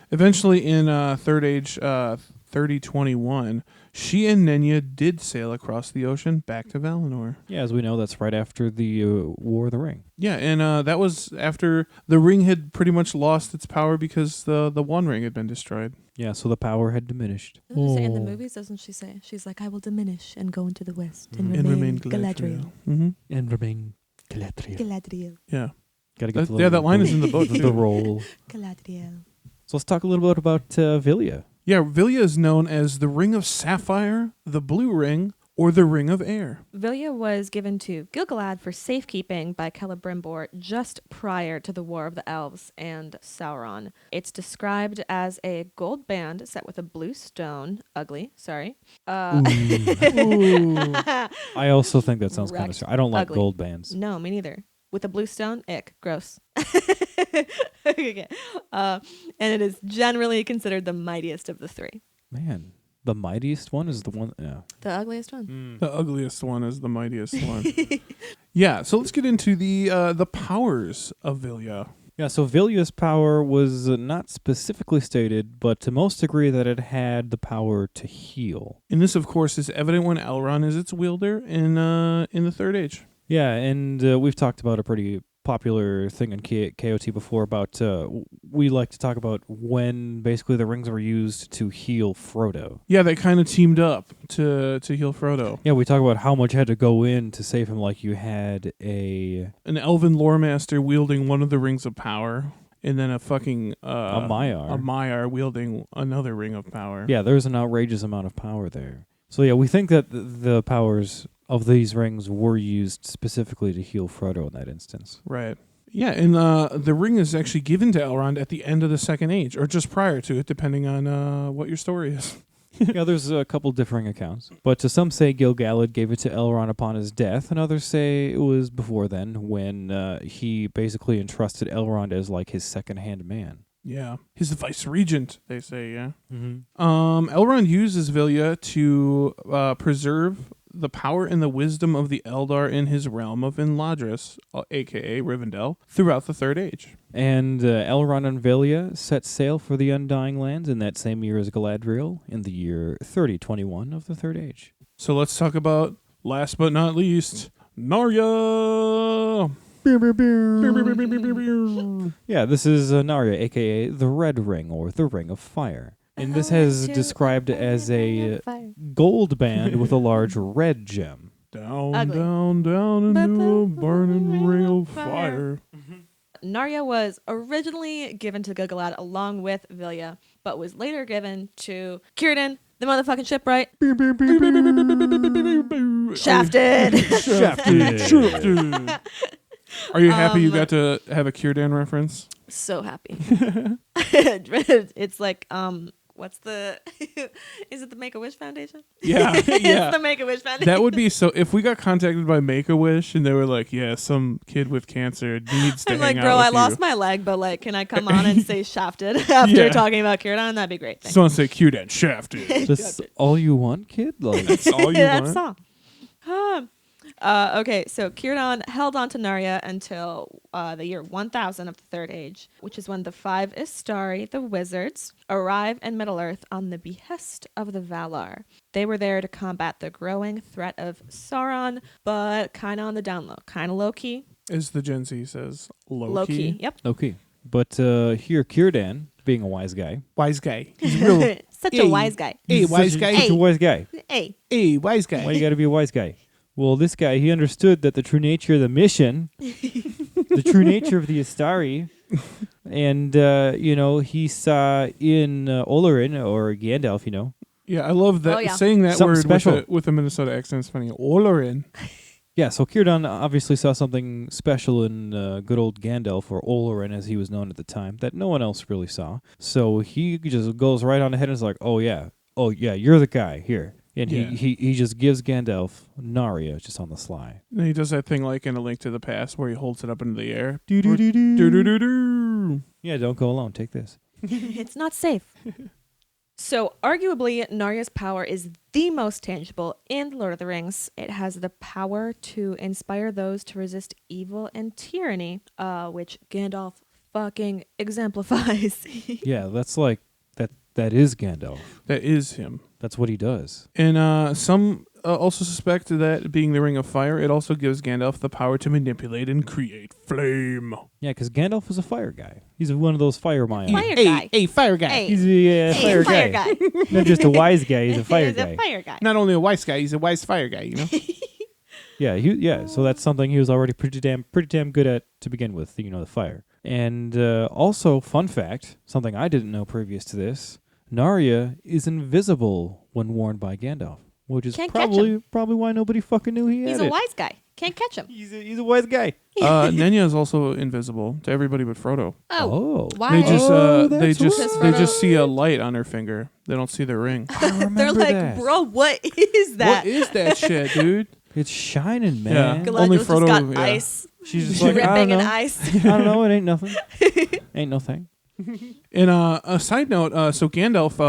Eventually, in Third Age 3021, she and Nenya did sail across the ocean back to Valinor. Yeah, as we know, that's right after the War of the Ring. Yeah, and that was after the ring had pretty much lost its power because the One Ring had been destroyed. Yeah, so the power had diminished. Doesn't she say in the movies, doesn't she say? She's like, I will diminish and go into the west and remain Galadriel. Mm-hmm. And remain Galadriel. Galadriel. Yeah. Gotta get That line is in the book, the too. role. Galadriel. So let's talk a little bit about Vilya. Yeah, Vilya is known as the Ring of Sapphire, the Blue Ring, or the Ring of Air. Vilya was given to Gil-galad for safekeeping by Celebrimbor just prior to the War of the Elves and Sauron. It's described as a gold band set with a blue stone. Ugly, sorry. Ooh. I also think that sounds kind of strange. I don't like Ugly. gold bands. No, me neither. With a blue stone? Ick. Gross. Okay. And it is generally considered the mightiest of the 3. Man, the mightiest one is the one. Yeah. The ugliest one. The ugliest one is the mightiest one. Yeah, so let's get into the powers of Vilya. Yeah, so Vilya's power was not specifically stated, but to most agree that it had the power to heal. And this, of course, is evident when Elrond is its wielder in the Third Age. Yeah, and we've talked about a pretty popular thing in KOT before about we like to talk about when basically the rings were used to heal Frodo. Yeah, they kind of teamed up to heal Frodo. Yeah, we talk about how much had to go in to save him, like you had an elven lore master wielding one of the rings of power, and then a fucking a Maiar wielding another ring of power. Yeah, there's an outrageous amount of power there. So yeah, we think that the powers of these rings were used specifically to heal Frodo in that instance. Right. Yeah, and the ring is actually given to Elrond at the end of the Second Age, or just prior to it, depending on what your story is. Yeah, there's a couple differing accounts. But some say Gil-galad gave it to Elrond upon his death, and others say it was before then, when he basically entrusted Elrond as like his second-hand man. Yeah. He's the vice regent, they say, yeah. Mm-hmm. Elrond uses Vilya to preserve the power and the wisdom of the Eldar in his realm of Inladris, a.k.a. Rivendell, throughout the Third Age. And Elrond and Vilya set sail for the Undying Lands in that same year as Galadriel, in the year 3021 of the Third Age. So let's talk about, last but not least, Narya! Yeah, this is Narya, a.k.a. the Red Ring, or the Ring of Fire. And this has described as a gold band with a large red gem. Down, Ugly. down, down into a burning ring of fire. Narya was originally given to Gil-galad along with Vilya, but was later given to Círdan, the motherfucking shipwright. Shafted. Shafted. Are you happy you got to have a Círdan reference? So happy. It's like, what's the... Is it the Make-A-Wish Foundation? Yeah. It's the Make-A-Wish Foundation. That would be so... If we got contacted by Make-A-Wish and they were like, yeah, some kid with cancer needs to I'm hang like, out girl, with I you. lost my leg, but like, can I come on and say shafted after talking about Círdan? That'd be great. Thanks. Someone say Círdan, shafted. That's all you want, kid? Like, That's all you That's want? all. Okay, so Círdan held on to Narya until the year 1000 of the Third Age, which is when the 5 Istari, the wizards, arrive in Middle-earth on the behest of the Valar. They were there to combat the growing threat of Sauron, but kind of on the down low, kind of low-key. As the Gen Z says, low-key. Low-key, yep. okay. But here, Círdan, being a wise guy. Wise guy. He's real. Such a wise guy. Hey, wise guy. Such a wise guy. Hey. Hey, wise guy. Why you got to be a wise guy? Well, this guy, he understood that the true nature of the mission, the true nature of the Istari, and, he saw in Olorin, or Gandalf, Yeah, I love that. Oh, yeah. Saying that Something word special. with a Minnesota accent is funny. Olorin. Yeah, so Círdan obviously saw something special in good old Gandalf, or Olorin as he was known at the time, that no one else really saw. So he just goes right on ahead and is like, oh yeah, you're the guy, here. And he just gives Gandalf Narya just on the sly. And he does that thing like in A Link to the Past where he holds it up into the air. Do-do-do-do. Yeah, don't go alone. Take this. It's not safe. So, arguably, Narya's power is the most tangible in Lord of the Rings. It has the power to inspire those to resist evil and tyranny, which Gandalf fucking exemplifies. Yeah, that's like, that is Gandalf. That is him. That's what he does. And some also suspect that being the Ring of Fire, it also gives Gandalf the power to manipulate and create flame. Yeah, because Gandalf was a fire guy. He's one of those fire Maya. Fire guy. Hey, fire guy. Hey. He's a fire guy. Not just a wise guy, he's a fire He's guy. a fire guy. Not only a wise guy, he's a wise fire guy, you know? Yeah, so that's something he was already pretty damn good at to begin with, the fire. And also, fun fact, something I didn't know previous to this, Narya is invisible when worn by Gandalf, which is Can't catch him. probably why nobody fucking knew he had He's it. a wise guy. Can't catch him. He's a wise guy. Nenya is also invisible to everybody but Frodo. Oh. Oh. Why? They just that's they right. just see a light on her finger. They don't see the ring. They're like, that. bro, what is that? What is that shit, dude? It's shining, man. Yeah. Galadriel Only just Frodo, got yeah. ice. She's just like, I don't dripping in know. ice. I don't know. It ain't nothing. Ain't no thing. And a side note, so Gandalf,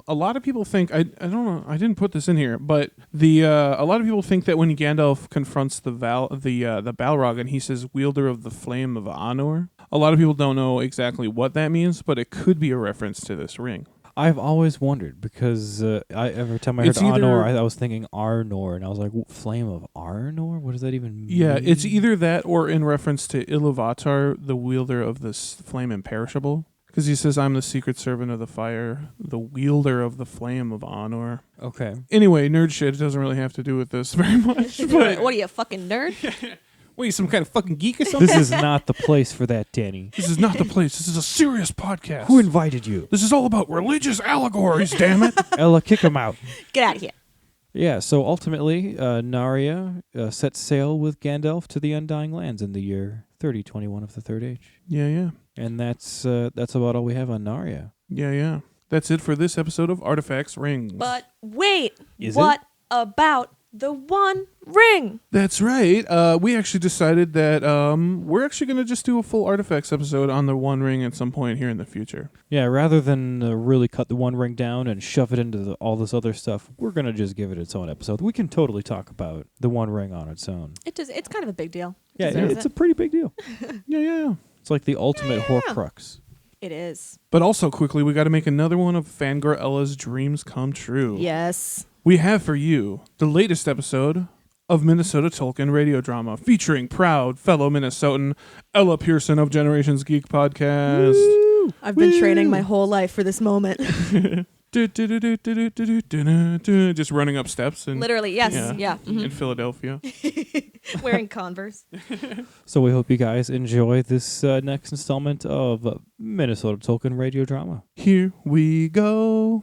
a lot of people think I don't know, I didn't put this in here, but a lot of people think that when Gandalf confronts the Balrog and he says wielder of the flame of Anor, a lot of people don't know exactly what that means, but it could be a reference to this ring. I've always wondered because every time I heard It's either- Anor, I was thinking Arnor, and I was like, flame of Arnor? What does that even mean? Yeah, it's either that or in reference to Iluvatar, the wielder of this flame imperishable. Because he says, I'm the secret servant of the fire, the wielder of the flame of Anor. Okay. Anyway, nerd shit doesn't really have to do with this very much. But What are you, a fucking nerd? what are you, some kind of fucking geek or something? This is not the place for that, Danny. This is not the place. This is a serious podcast. Who invited you? This is all about religious allegories, damn it. Ella, kick him out. Get out of here. Yeah, so ultimately, Narya set sail with Gandalf to the Undying Lands in the year 3021 of the Third Age. Yeah. And that's about all we have on Narya. Yeah. That's it for this episode of Artifacts Rings. But wait, Is what about The One Ring. That's right. We actually decided that we're actually going to just do a full artifacts episode on the One Ring at some point here in the future. Yeah, rather than really cut the One Ring down and shove it into all this other stuff, we're going to just give it its own episode. We can totally talk about the One Ring on its own. It's kind of a big deal. Yeah, it's a pretty big deal. Yeah. It's like the ultimate Horcrux. It is. But also, quickly, we got to make another one of Fangirl Ella's dreams come true. Yes. We have for you the latest episode of Minnesota Tolkien Radio Drama, featuring proud fellow Minnesotan Ella Pearson of Generations Geek Podcast. Woo! I've been training my whole life for this moment. Just running up steps. And, Literally, yes. Yeah. In Philadelphia. Wearing Converse. So we hope you guys enjoy this next installment of Minnesota Tolkien Radio Drama. Here we go.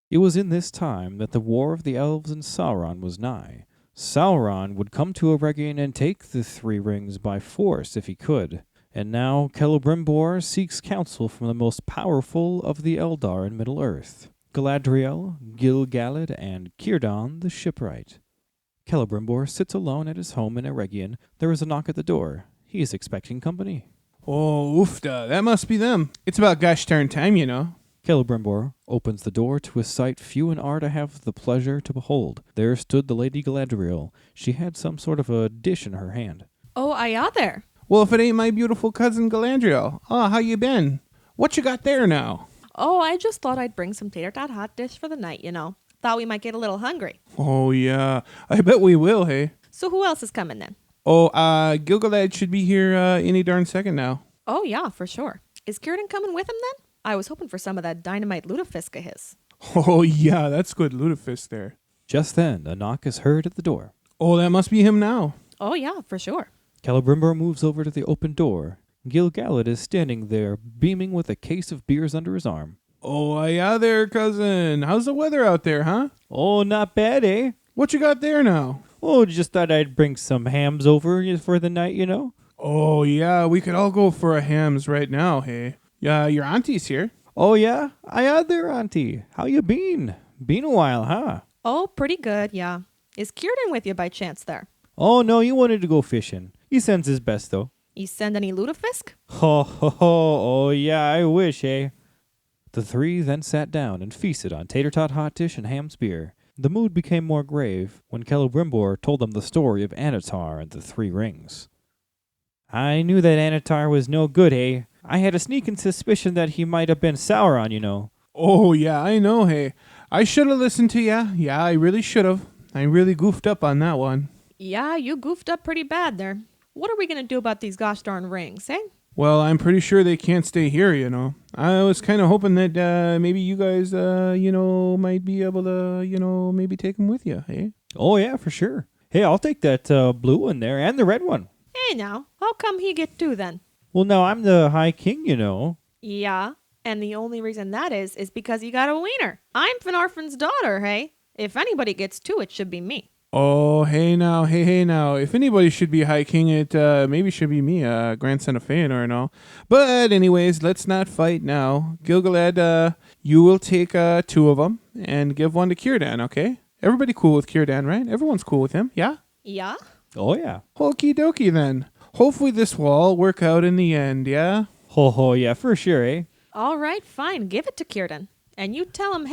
It was in this time that the War of the Elves and Sauron was nigh. Sauron would come to Eregion and take the three rings by force if he could. And now Celebrimbor seeks counsel from the most powerful of the Eldar in Middle-earth, Galadriel, Gil-galad, and Círdan the Shipwright. Celebrimbor sits alone at his home in Eregion. There is a knock at the door. He is expecting company. Oh, oofda. That must be them. It's about gosh darn time, you know. Celebrimbor opens the door to a sight few and are to have the pleasure to behold. There stood the Lady Galadriel. She had some sort of a dish in her hand. Oh, aye, there. Well, if it ain't my beautiful cousin Galadriel. Oh, how you been? What you got there now? Oh, I just thought I'd bring some tater tot hot dish for the night, you know. Thought we might get a little hungry. Oh, yeah. I bet we will, hey. So who else is coming then? Oh, Gil-galad should be here any darn second now. Oh, yeah, for sure. Is Círdan coming with him then? I was hoping for some of that dynamite lutefisk of his. Oh, yeah, that's good lutefisk there. Just then, a knock is heard at the door. Oh, that must be him now. Oh, yeah, for sure. Celebrimbor moves over to the open door. Gil-galad is standing there, beaming with a case of beers under his arm. Oh, yeah there, cousin. How's the weather out there, huh? Oh, not bad, eh? What you got there now? Oh, just thought I'd bring some hams over for the night, you know? Oh, yeah, we could all go for a hams right now, hey. Yeah, your auntie's here. Oh, yeah? Aye, there, auntie. How you been? Been a while, huh? Oh, pretty good, yeah. Is Círdan with you by chance there? Oh, no, he wanted to go fishing. He sends his best, though. You send any lutefisk? Ho, ho, ho. Oh, yeah, I wish, eh? The three then sat down and feasted on tater tot hot dish and ham spear. The mood became more grave when Celebrimbor told them the story of Annatar and the three rings. I knew that Annatar was no good, eh? I had a sneaking suspicion that he might have been Sauron, you know. Oh, yeah, I know, hey. I should have listened to ya. Yeah, I really should have. I really goofed up on that one. Yeah, you goofed up pretty bad there. What are we going to do about these gosh darn rings, eh? Well, I'm pretty sure they can't stay here, you know. I was kind of hoping that maybe you guys, might be able to, maybe take them with you, hey? Oh, yeah, for sure. Hey, I'll take that blue one there and the red one. Hey, now, how come he get two then? Well, no, I'm the High King, you know. Yeah, and the only reason that is because he got a wiener. I'm Finarfin's daughter, hey? If anybody gets two, it should be me. Oh, hey now. If anybody should be High King, it maybe should be me, grandson of Feanor and all. But anyways, let's not fight now. Gil-galad, you will take two of them and give one to Círdan, okay? Everybody cool with Círdan, right? Everyone's cool with him, yeah? Yeah? Oh, yeah. Okie dokie then. Hopefully this will all work out in the end, yeah? Ho, ho, yeah, for sure, eh? All right, fine. Give it to Círdan. And you tell him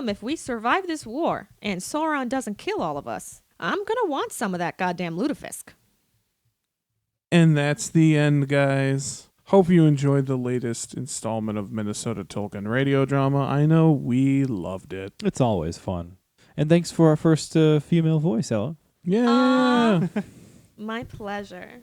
if we survive this war and Sauron doesn't kill all of us, I'm going to want some of that goddamn lutefisk. And that's the end, guys. Hope you enjoyed the latest installment of Minnesota Tolkien Radio Drama. I know we loved it. It's always fun. And thanks for our first female voice, Ella. Yeah. My pleasure.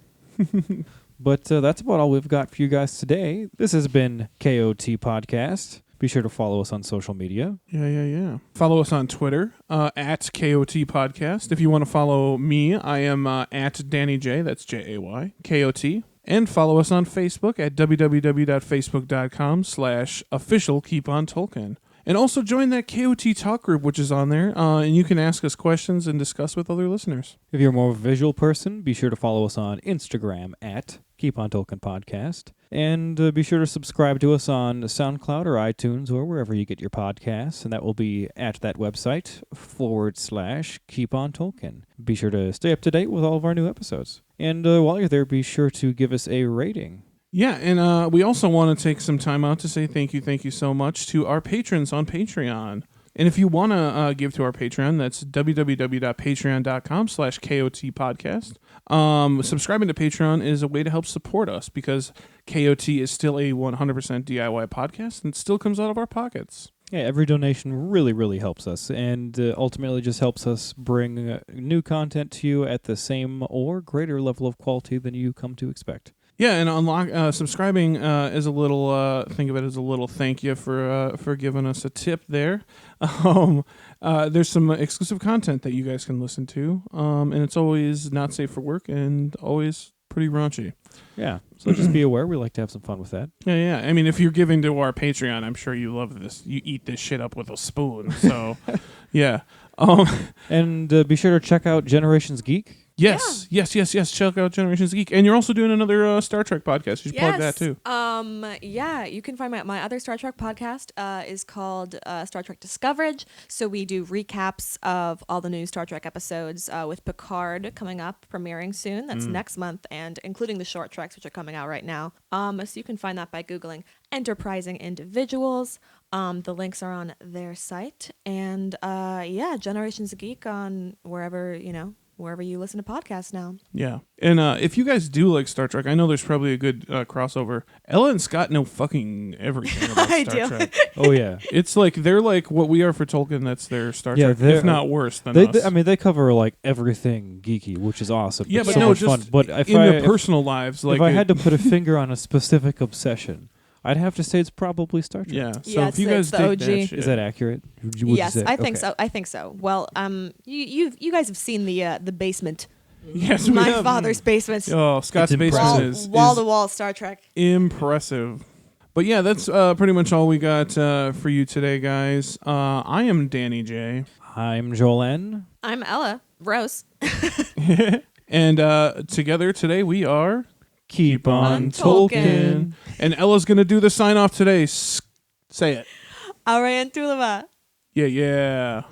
But that's about all we've got for you guys today. This has been KOT Podcast. Be sure to follow us on social media. Yeah. Follow us on Twitter, at KOT Podcast. If you want to follow me, I am at Danny J, that's Jay, KOT. And follow us on Facebook at www.facebook.com/official Keep on Tolkien. And also join that KOT talk group, which is on there, and you can ask us questions and discuss with other listeners. If you're more of a visual person, be sure to follow us on Instagram at Keep On Tolkien Podcast. And be sure to subscribe to us on SoundCloud or iTunes or wherever you get your podcasts. And that will be at that website /Keep On Tolkien. Be sure to stay up to date with all of our new episodes. And while you're there, be sure to give us a rating. Yeah, and we also want to take some time out to say thank you so much to our patrons on Patreon. And if you want to give to our Patreon, that's www.patreon.com/KOT podcast. Subscribing to Patreon is a way to help support us because KOT is still a 100% DIY podcast and it still comes out of our pockets. Yeah, every donation really, really helps us and ultimately just helps us bring new content to you at the same or greater level of quality than you come to expect. Yeah, and subscribing is a little. Think of it as a little thank you for giving us a tip there. There's some exclusive content that you guys can listen to, and it's always not safe for work and always pretty raunchy. Yeah, so just be aware. We like to have some fun with that. Yeah. I mean, if you're giving to our Patreon, I'm sure you love this. You eat this shit up with a spoon. So, yeah. And be sure to check out Generations Geek. Yes. Check out Generations Geek. And you're also doing another Star Trek podcast. You should plug that too. Yeah, you can find my other Star Trek podcast is called Star Trek Discoverage. So we do recaps of all the new Star Trek episodes with Picard coming up, premiering soon. That's next month, and including the short treks, which are coming out right now. So you can find that by Googling Enterprising Individuals. The links are on their site. And Generations Geek on wherever you listen to podcasts now. Yeah. And if you guys do like Star Trek, I know there's probably a good crossover. Ella and Scott know fucking everything about Star Trek. Oh, yeah. It's like, they're like what we are for Tolkien. That's their Star Trek, if not worse than us. They cover like everything geeky, which is awesome. Yeah, it's but so no, much just fun. But in their personal lives. Like if I had to put a finger on a specific obsession, I'd have to say it's probably Star Trek. Yeah. So if you guys dig that shit. Is that accurate? Yes, I think so. I think so. Well, you guys have seen the basement. Yes, my father's basement. Oh, Scott's basement is wall to wall Star Trek. Impressive. But yeah, that's pretty much all we got for you today, guys. I am Danny J. I'm Joel N. I'm Ella Rose. And together today we are Keep On Tolkien. And Ella's going to do the sign off today. Say it. Aurantulava. Yeah.